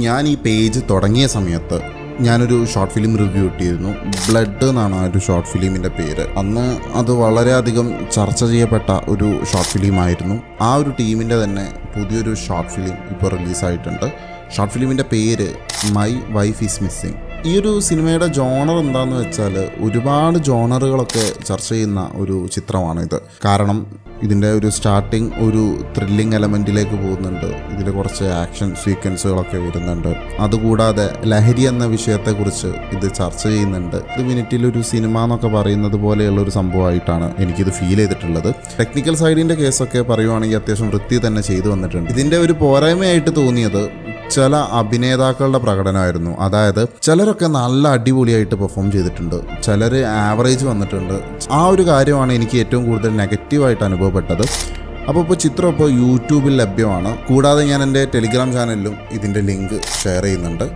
ഞാൻ ഈ പേജ് തുടങ്ങിയ സമയത്ത് ഞാനൊരു ഷോർട്ട് ഫിലിം റിവ്യൂ ഇട്ടിരുന്നു. ബ്ലഡ് എന്നാണ് ആ ഒരു ഷോർട്ട് ഫിലിമിൻ്റെ പേര്. അന്ന് അത് വളരെയധികം ചർച്ച ചെയ്യപ്പെട്ട ഒരു ഷോർട്ട് ഫിലിമായിരുന്നു. ആ ഒരു ടീമിൻ്റെ തന്നെ പുതിയൊരു ഷോർട്ട് ഫിലിം ഇപ്പോൾ റിലീസായിട്ടുണ്ട്. ഷോർട്ട് ഫിലിമിൻ്റെ പേര് മൈ വൈഫ് ഈസ് മിസ്സിങ്. ഈ ഒരു സിനിമയുടെ ജോണർ എന്താണെന്ന് വെച്ചാൽ ഒരുപാട് ജോണറുകളൊക്കെ ചർച്ച ചെയ്യുന്ന ഒരു ചിത്രമാണിത്. കാരണം ഇതിൻ്റെ ഒരു സ്റ്റാർട്ടിങ് ഒരു ത്രില്ലിംഗ് എലമെൻറ്റിലേക്ക് പോകുന്നുണ്ട്. ഇതിൽ കുറച്ച് ആക്ഷൻ സീക്വൻസുകളൊക്കെ വരുന്നുണ്ട്. അതുകൂടാതെ ലഹരി എന്ന വിഷയത്തെക്കുറിച്ച് ഇത് ചർച്ച ചെയ്യുന്നുണ്ട്. 1 മിനിറ്റിലൊരു സിനിമ എന്നൊക്കെ പറയുന്നത് പോലെയുള്ളൊരു സംഭവമായിട്ടാണ് എനിക്കിത് ഫീൽ ചെയ്തിട്ടുള്ളത്. ടെക്നിക്കൽ സൈഡിൻ്റെ കേസൊക്കെ പറയുവാണെങ്കിൽ അത്യാവശ്യം വൃത്തി തന്നെ ചെയ്തു വന്നിട്ടുണ്ട്. ഇതിൻ്റെ ഒരു പോരായ്മയായിട്ട് തോന്നിയത് ചില അഭിനേതാക്കളുടെ പ്രകടനമായിരുന്നു. അതായത് ചിലരൊക്കെ നല്ല അടിപൊളിയായിട്ട് പെർഫോം ചെയ്തിട്ടുണ്ട്, ചിലർ ആവറേജ് വന്നിട്ടുണ്ട്. ആ ഒരു കാര്യമാണ് എനിക്ക് ഏറ്റവും കൂടുതൽ നെഗറ്റീവായിട്ട് അനുഭവപ്പെട്ടത്. അപ്പോൾ ചിത്രം ഇപ്പോൾ യൂട്യൂബിൽ ലഭ്യമാണ്. കൂടാതെ ഞാൻ എൻ്റെ ടെലിഗ്രാം ചാനലിലും ഇതിൻ്റെ ലിങ്ക് ഷെയർ ചെയ്യുന്നുണ്ട്.